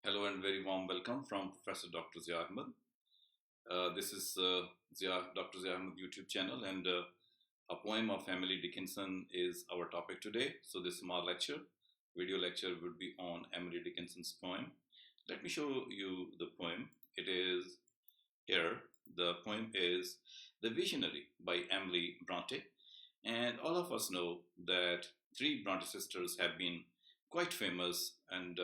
Hello and very warm welcome from Professor Dr. Zia Ahmed. This is Dr. Zia Ahmed YouTube channel, and a poem of Emily Dickinson is our topic today. So this small video lecture would be on Emily Dickinson's poem. Let me show you the poem. It is here. The poem is The Visionary by Emily Bronte. And all of us know that three Bronte sisters have been quite famous and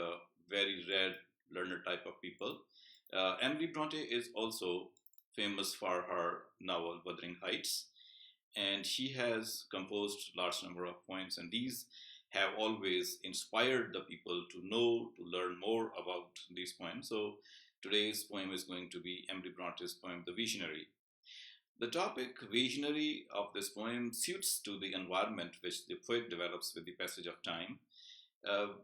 very rare learner type of people. Emily Bronte is also famous for her novel Wuthering Heights, and she has composed large number of poems, and these have always inspired the people to know, to learn more about these poems. So today's poem is going to be Emily Bronte's poem, The Visionary. The topic visionary of this poem suits to the environment which the poet develops with the passage of time.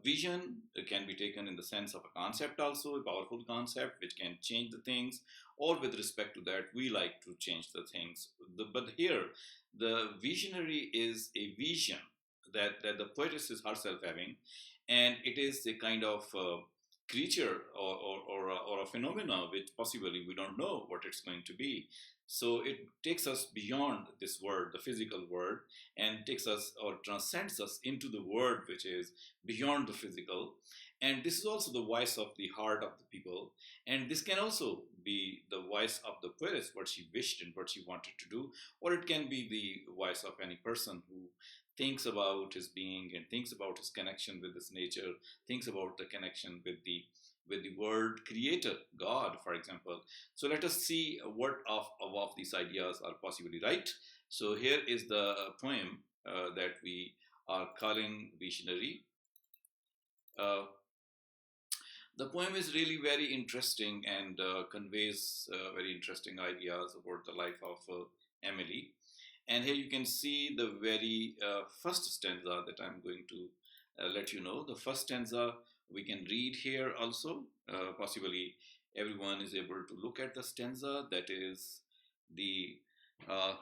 Vision can be taken in the sense of a concept also, a powerful concept which can change the things, or with respect to that, we like to change the things. But here, the visionary is a vision that the poetess is herself having, and it is a kind of creature or a phenomena which possibly we don't know what it's going to be. So it takes us beyond this world, the physical world, and takes us or transcends us into the world which is beyond the physical. And this is also the voice of the heart of the people. And this can also be the voice of the poetess, what she wished and what she wanted to do, or it can be the voice of any person who thinks about his being and thinks about his connection with his nature, thinks about the connection with the word creator, God, for example. So let us see what of these ideas are possibly right. So here is the poem that we are calling Visionary. Uh, the poem is really very interesting and conveys very interesting ideas about the life of Emily. And here you can see the very first stanza that I'm going to let you know. The first stanza we can read here also. Possibly everyone is able to look at the stanza. That is the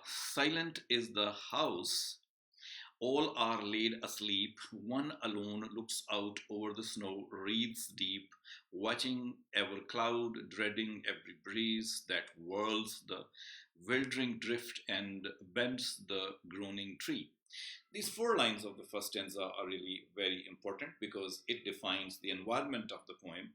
silent is the house. All are laid asleep. One alone looks out over the snow wreaths deep, watching every cloud, dreading every breeze that whirls the wildering drift and bends the groaning tree. These four lines of the first stanza are really very important because it defines the environment of the poem,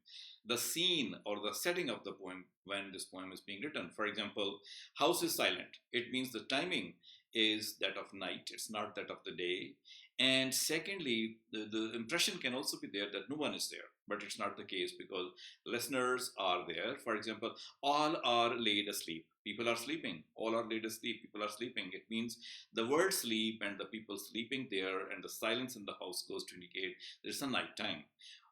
the scene or the setting of the poem when this poem is being written. For example, house is silent. It means the timing is that of night, it's not that of the day. And secondly, the impression can also be there that no one is there, but it's not the case because listeners are there. For example, all are laid asleep. People are sleeping. All are laid asleep. People are sleeping. It means the word sleep and the people sleeping there and the silence in the house goes to indicate there's a night time.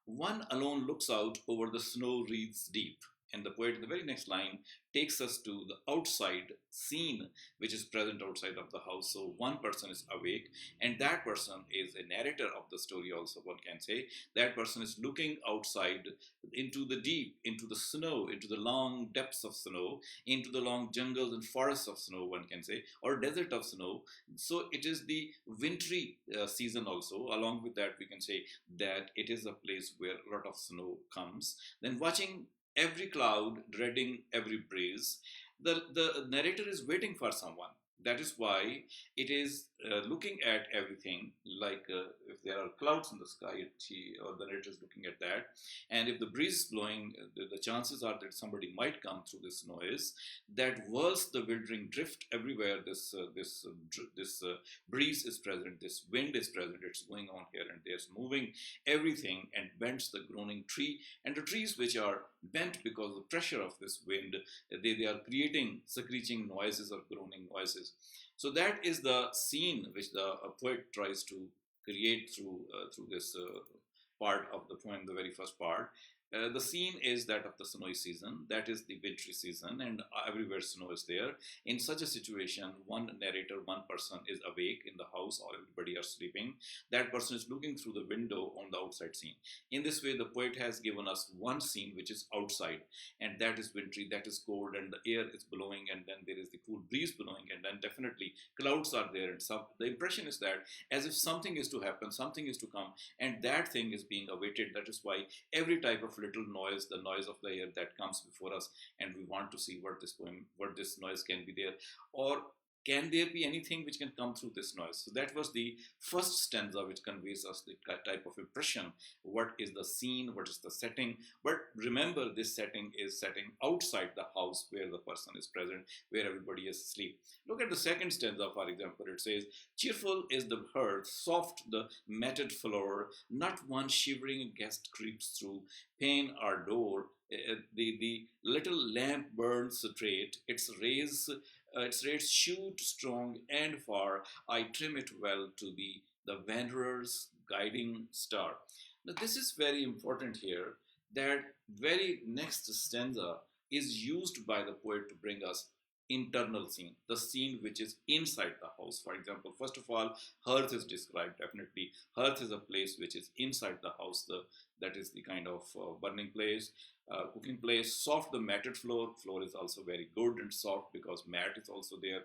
One alone looks out over the snow wreaths deep. And the poet, in the very next line, takes us to the outside scene which is present outside of the house. So one person is awake, and that person is a narrator of the story, also, one can say. That person is looking outside into the deep, into the snow, into the long depths of snow, into the long jungles and forests of snow, one can say, or desert of snow. So it is the wintry season also. Along with that, we can say that it is a place where a lot of snow comes. Then watching every cloud, dreading every breeze. The narrator is waiting for someone. That is why it is looking at everything. Like if there are clouds in the sky, she or the narrator is looking at that. And if the breeze is blowing, the chances are that somebody might come through this noise. That whirls the wildering drift everywhere. This breeze is present. This wind is present. It's going on here and there's moving everything and bends the groaning tree. And the trees which are bent because of the pressure of this wind, they are creating screeching noises or groaning noises. So that is the scene which the poet tries to create through this part of the poem, the very first part. The scene is that of the snowy season, that is the wintry season, and everywhere snow is there. In such a situation, one narrator, one person is awake in the house, or everybody are sleeping. That person is looking through the window on the outside scene. In this way, the poet has given us one scene which is outside, and that is wintry, that is cold, and the air is blowing, and then there is the cool breeze blowing, and then definitely clouds are there. And the impression is that as if something is to happen, something is to come, and that thing is being awaited. That is why every type of little noise, the noise of the air that comes before us, and we want to see what this noise can be there, or can there be anything which can come through this noise? So that was the first stanza, which conveys us the type of impression. What is the scene? What is the setting? But remember, this setting is setting outside the house where the person is present, where everybody is asleep. Look at the second stanza, for example. It says, cheerful is the hearth, soft the matted floor, not one shivering guest creeps through pane or door. The little lamp burns straight, its rays shoot strong and far. I trim it well to be the wanderer's guiding star. Now, this is very important here. That very next stanza is used by the poet to bring us internal scene, the scene which is inside the house. For example, first of all, hearth is described. Definitely, hearth is a place which is inside the house. That is the kind of burning place, cooking place. Soft, the matted floor. Floor is also very good and soft because mat is also there,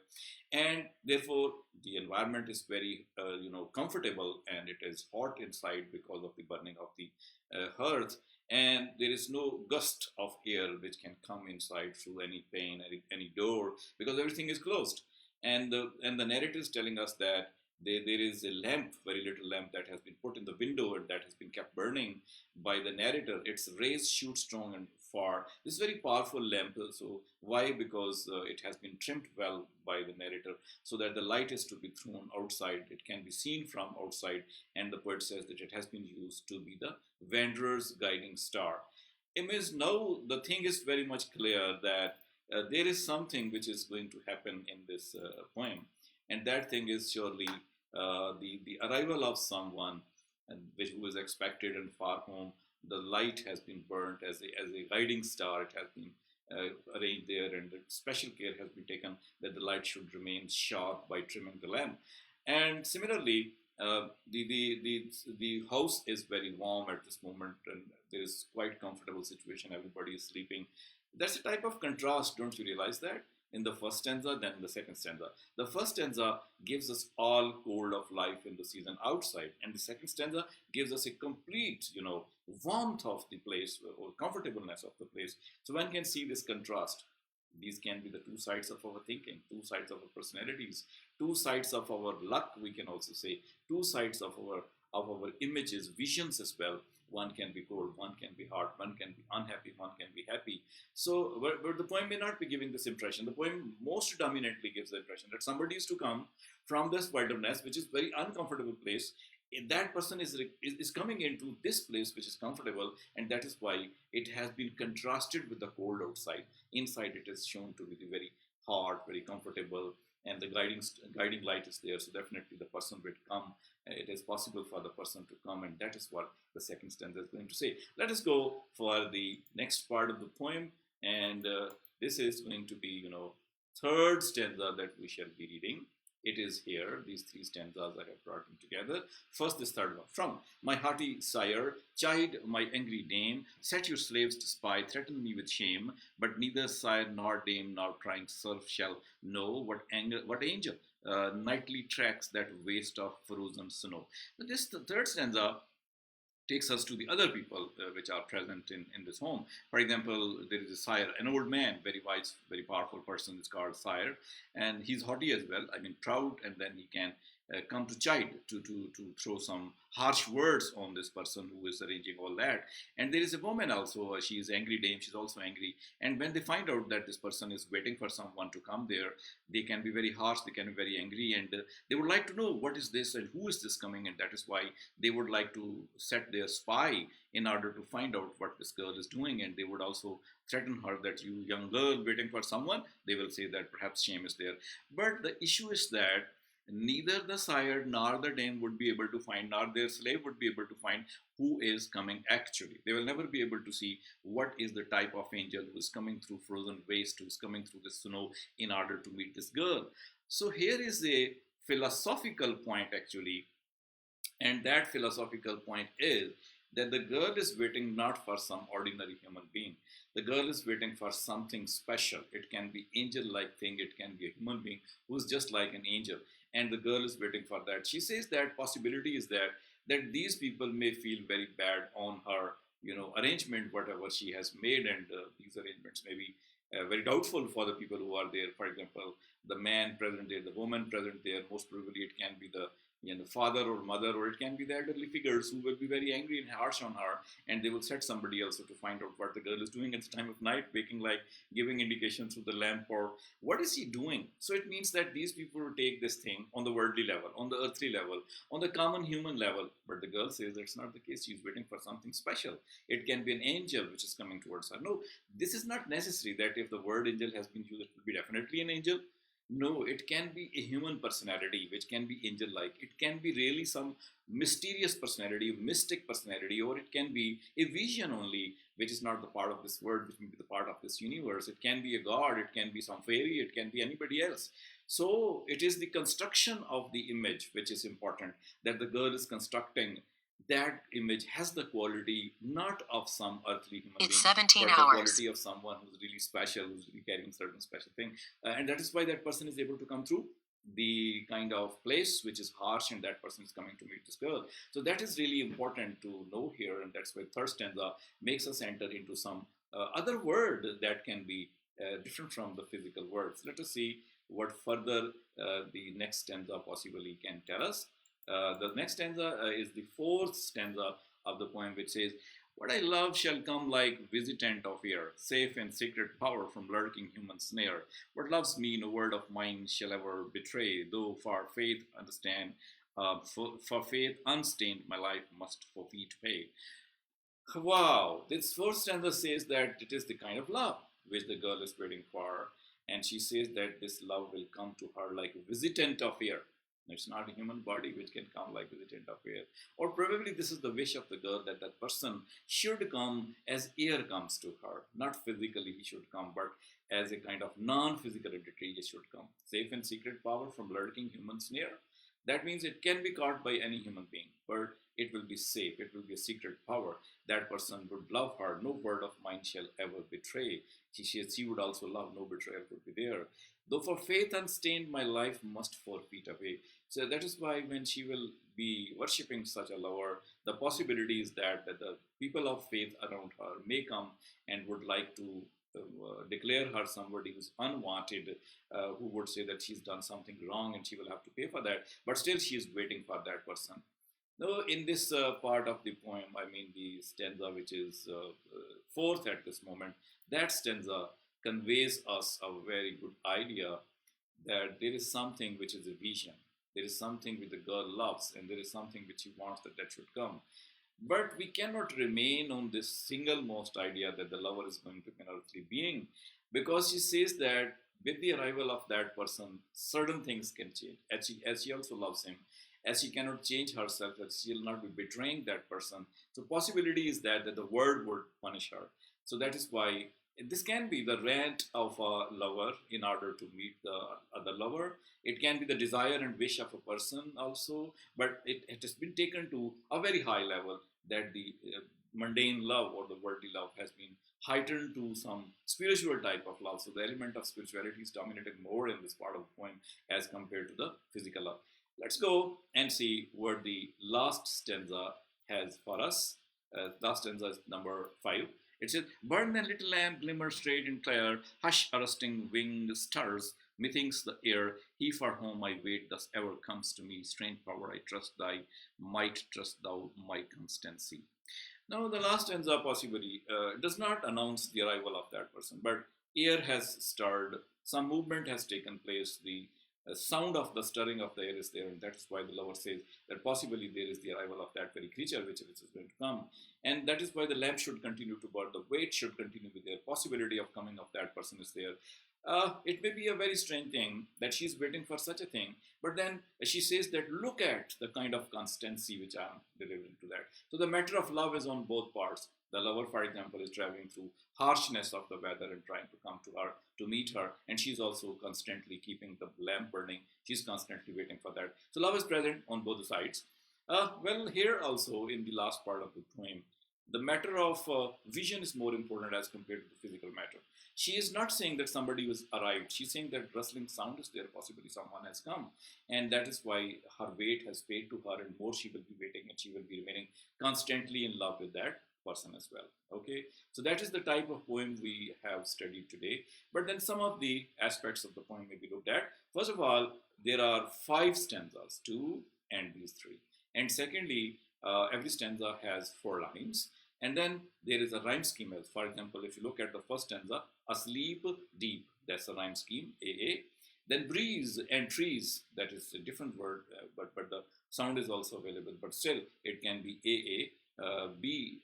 and therefore the environment is very comfortable, and it is hot inside because of the burning of the hearth, and there is no gust of air which can come inside through any pane, any door, because everything is closed. And the narrative is telling us that there is a lamp, very little lamp, that has been put in the window and that has been kept burning by the narrator. Its rays shoot strong and far. This is a very powerful lamp. So why? Because it has been trimmed well by the narrator so that the light is to be thrown outside. It can be seen from outside, and the poet says that it has been used to be the wanderer's guiding star. It means now the thing is very much clear that there is something which is going to happen in this poem, and that thing is surely the arrival of someone who is expected and far home. The light has been burnt as a guiding star. It has been arranged there, and special care has been taken that the light should remain sharp by trimming the lamp. And similarly, the house is very warm at this moment, and there is quite comfortable situation. Everybody is sleeping. That's a type of contrast. Don't you realize that? In the first stanza, then the second stanza. The first stanza gives us all cold of life in the season outside, and the second stanza gives us a complete, warmth of the place or comfortableness of the place. So one can see this contrast. These can be the two sides of our thinking, two sides of our personalities, two sides of our luck. We can also say two sides of our images, visions as well. One can be cold, one can be hot, one can be unhappy, one can be happy. So, but the poem may not be giving this impression. The poem most dominantly gives the impression that somebody is to come from this wilderness, which is very uncomfortable place. That person is coming into this place which is comfortable, and that is why it has been contrasted with the cold outside. Inside, it is shown to be very hot, very comfortable, and the guiding light is there. So definitely the person will come. It is possible for the person to come, and that is what the second stanza is going to say. Let us go for the next part of the poem, and this is going to be, third stanza that we shall be reading. It is here. These three stanzas I have brought them together. First, this third one. From my haughty sire, chide my angry dame, set your slaves to spy, threaten me with shame, but neither sire nor dame nor prying serf shall know what angel nightly tracks that waste of frozen snow. This the third stanza takes us to the other people which are present in this home. For example, there is a sire, an old man, very wise, very powerful person is called sire, and he's haughty as well, I mean proud, and then he can come to chide, to throw some harsh words on this person who is arranging all that. And there is a woman also, she is angry dame, she's also angry. And when they find out that this person is waiting for someone to come there, they can be very harsh, they can be very angry, and they would like to know what is this and who is this coming, and that is why they would like to set their spy in order to find out what this girl is doing. And they would also threaten her that, you young girl waiting for someone, they will say that perhaps shame is there. But the issue is that neither the sire nor the dame would be able to find, nor their slave would be able to find who is coming actually. They will never be able to see what is the type of angel who is coming through frozen waste, who is coming through the snow in order to meet this girl. So here is a philosophical point actually, and that philosophical point is that the girl is waiting not for some ordinary human being. The girl is waiting for something special. It can be angel-like thing. It can be a human being who is just like an angel. And the girl is waiting for that. She says that possibility is that these people may feel very bad on her, arrangement, whatever she has made, and these arrangements may be very doubtful for the people who are there. For example, the man present there, the woman present there. Most probably, it can be the father or mother, or it can be the elderly figures who will be very angry and harsh on her, and they will set somebody else to find out what the girl is doing at the time of night, waking, like giving indications through the lamp, or what is he doing. So it means that these people will take this thing on the worldly level, on the earthly level, on the common human level. But the girl says that's not the case. She's waiting for something special. It can be an angel which is coming towards her. No, this is not necessary that if the word angel has been used, it will be definitely an angel. No, it can be a human personality which can be angel like. It can be really some mysterious personality, mystic personality, or it can be a vision only, which is not the part of this world, which may be the part of this universe. It can be a god, it can be some fairy, it can be anybody else. So it is the construction of the image which is important, that the girl is constructing. That image has the quality not of some earthly human being, 17 but hours. The quality of someone who's really special, who's really carrying certain special thing. And that is why that person is able to come through the kind of place which is harsh, and that person is coming to meet this girl. So that is really important to know here, and that's why third stanza makes us enter into some other word that can be different from the physical words. Let us see what further the next stanza possibly can tell us. The next stanza is the fourth stanza of the poem, which says, "What I love shall come like visitant of air, safe and secret power from lurking human snare. What loves me no word of mine shall ever betray, though for faith understand, for faith unstained my life must forfeit pay." Wow, this fourth stanza says that it is the kind of love which the girl is waiting for, and she says that this love will come to her like a visitant of air. It's not a human body which can come like visitant of air. Or probably this is the wish of the girl, that that person should come as air comes to her. Not physically he should come, but as a kind of non-physical entity he should come. Safe and secret power from lurking human snare. That means it can be caught by any human being, but it will be safe. It will be a secret power. That person would love her. No word of mine shall ever betray. She would also love. No betrayal would be there. Though for faith unstained my life must forfeit away. So that is why when she will be worshipping such a lover, the possibility is that the people of faith around her may come and would like to declare her somebody who's unwanted, who would say that she's done something wrong and she will have to pay for that. But still she is waiting for that person. Now, in this part of the poem, I mean the stanza which is fourth at this moment, that stanza conveys us a very good idea that there is something which is a vision. There is something which the girl loves, and there is something which she wants that should come. But we cannot remain on this single most idea that the lover is going to be an earthly being, because she says that with the arrival of that person, certain things can change. As she also loves him, as she cannot change herself, as she will not be betraying that person. So possibility is that the world would punish her. So that is why this can be the rant of a lover in order to meet the other lover. It can be the desire and wish of a person also, but it has been taken to a very high level, that the mundane love or the worldly love has been heightened to some spiritual type of love. So the element of spirituality is dominated more in this part of the poem as compared to the physical love. Let's go and see what the last stanza has for us. Last stanza is number 5. It says, "Burn the little lamp, glimmer straight and clear, hush, arresting winged stars, methinks the air, he for whom I wait thus ever comes to me, strange power, I trust thy might, trust thou my constancy." Now, the last stanza possibly does not announce the arrival of that person, but air has stirred, some movement has taken place, the sound of the stirring of the air is there, and that is why the lover says that possibly there is the arrival of that very creature which is going to come, and that is why the lamp should continue to burn, the weight should continue to be there, possibility of coming of that person is there. It may be a very strange thing that she's waiting for such a thing, but then she says that look at the kind of constancy which I am delivering to that. So the matter of love is on both parts. The lover, for example, is traveling through harshness of the weather and trying to come to her, to meet her, and she's also constantly keeping the lamp burning. She's constantly waiting for that. So love is present on both the sides. Well, here also in the last part of the poem, the matter of vision is more important as compared to the physical matter. She is not saying that somebody was arrived. She's saying that rustling sound is there, possibly someone has come. And that is why her wait has paid to her, and more she will be waiting, and she will be remaining constantly in love with that. person as well. Okay, so that is the type of poem we have studied today. But then some of the aspects of the poem may be looked at. First of all, there are 5 stanzas, 2 and these 3. And secondly, every stanza has 4 lines. And then there is a rhyme scheme. As for example, if you look at the first stanza, asleep deep, that's a rhyme scheme, AA. Then breeze and trees, that is a different word, but the sound is also available. But still, it can be AA, B,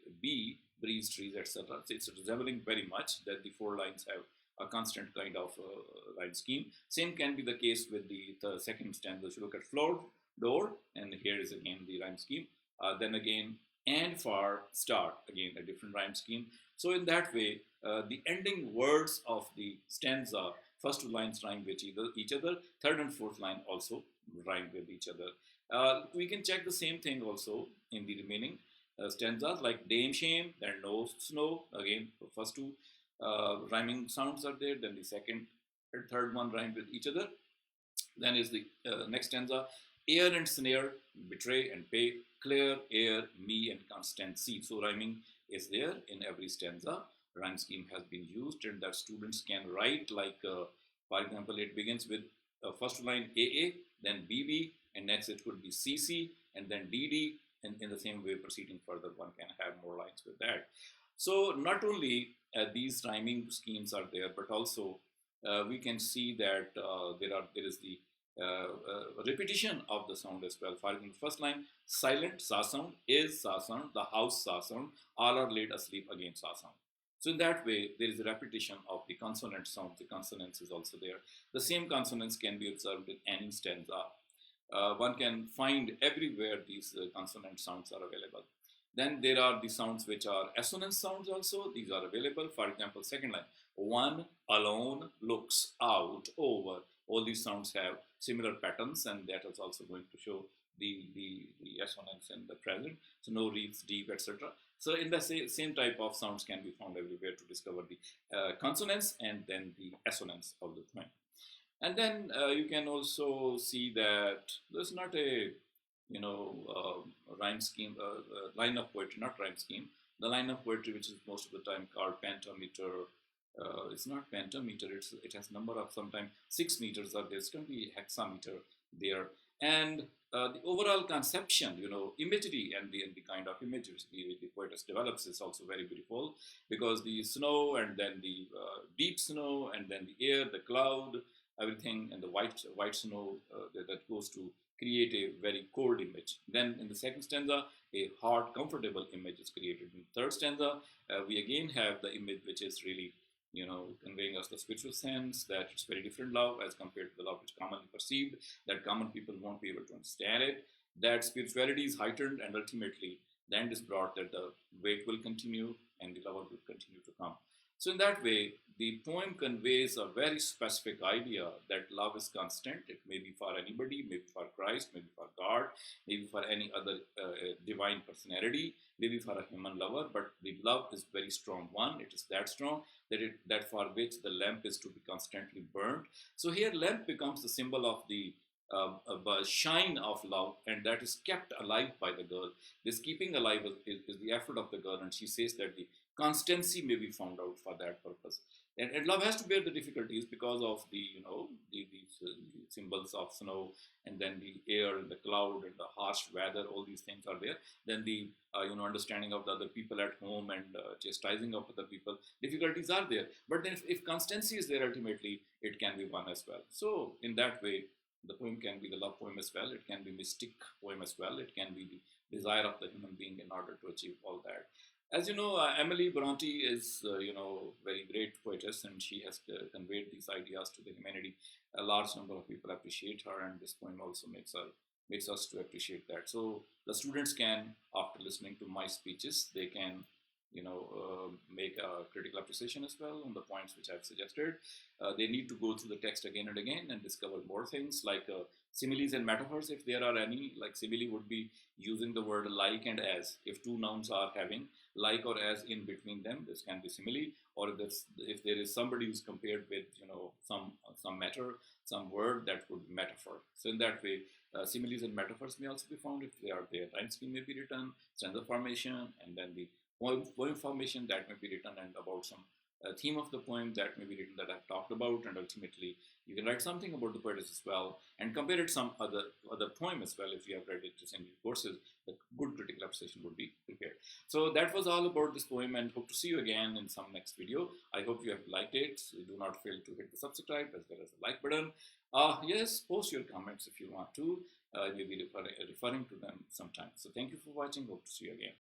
breeze, trees, etc. So it's resembling very much that the 4 lines have a constant kind of rhyme scheme. Same can be the case with the second stanza. If you look at floor, door, and here is again the rhyme scheme. Then again, and far, star, again a different rhyme scheme. So in that way, the ending words of the stanza, first 2 lines rhyme with each other, third and fourth line also rhyme with each other. We can check the same thing also in the remaining stanzas, like dame shame, then no snow, again the first 2 rhyming sounds are there, then the second and third one rhyme with each other. Then is the next stanza, air and snare, betray and pay, clear, air, me, and constancy. So rhyming is there in every stanza. Rhyme scheme has been used, and that students can write like, for example, it begins with first line AA, then BB, and next it could be CC, and then DD, and in the same way proceeding further, one can have more lines with that. So not only these rhyming schemes are there, but also we can see that there is the repetition of the sound as well. For example, first line, silent, sa sound, is sa sound, the house sa sound, all are laid asleep, again sa sound. So in that way, there is a repetition of the consonant sound. The consonance is also there. The same consonants can be observed in any stanza. One can find everywhere these consonant sounds are available. Then there are the sounds which are assonance sounds also. These are available. For example, second line, one, alone, looks, out, over. All these sounds have similar patterns, and that is also going to show the assonance in the present. So no, reads, deep, etc. So in the same type of sounds can be found everywhere to discover the consonants and then the assonance of the poem. And then you can also see that there's not a rhyme scheme, line of poetry, not rhyme scheme. The line of poetry, which is most of the time called pentameter, it's not pentameter, it has number of sometimes 6 meters are there, it's going to be hexameter there. And the overall conception, imagery and the kind of images the poetess develops is also very beautiful, because the snow and then the deep snow and then the air, the cloud, everything, and the white snow that goes to create a very cold image. Then in the second stanza, a hot, comfortable image is created. In the third stanza, we again have the image which is really, conveying us the spiritual sense, that it's very different love as compared to the love which commonly perceived, that common people won't be able to understand it, that spirituality is heightened, and ultimately the end is brought that the wait will continue and the lover will continue to come. So in that way, the poem conveys a very specific idea that love is constant. It may be for anybody, maybe for Christ, maybe for God, maybe for any other divine personality, maybe for a human lover, but the love is very strong one. It is that strong that for which the lamp is to be constantly burned. So here lamp becomes the symbol of the shine of love, and that is kept alive by the girl. This keeping alive is the effort of the girl, and she says that the constancy may be found out for that purpose. And love has to bear the difficulties because of the symbols of snow, and then the air and the cloud and the harsh weather. All these things are there. Then the understanding of the other people at home and chastising of other people. Difficulties are there. But then if constancy is there, ultimately it can be won as well. So in that way, the poem can be the love poem as well. It can be mystic poem as well. It can be the desire of the human being in order to achieve all that. As you know, Emily Bronte is, very great poetess, and she has conveyed these ideas to the humanity. A large number of people appreciate her, and this poem also makes us to appreciate that. So the students can, after listening to my speeches, they can, make a critical appreciation as well on the points which I've suggested. They need to go through the text again and again and discover more things like similes and metaphors, if there are any. Like simile would be using the word like and as. If two nouns are having like or as in between them, this can be simile. Or if there is somebody who's compared with some matter, some word, that would be metaphor. So in that way, similes and metaphors may also be found if they are there. Rhyme scheme may be written, stanza formation, and then the poem formation that may be written, and about some theme of the poem that may be written that I've talked about, and ultimately you can write something about the poetess as well and compare it to some other poem as well. If you have read it in your courses, the good critical appreciation would be prepared. So that was all about this poem, and hope to see you again in some next video. I hope you have liked it. So do not fail to hit the subscribe as well as the like button. Yes, post your comments if you want to. We'll be referring to them sometime. So thank you for watching. Hope to see you again.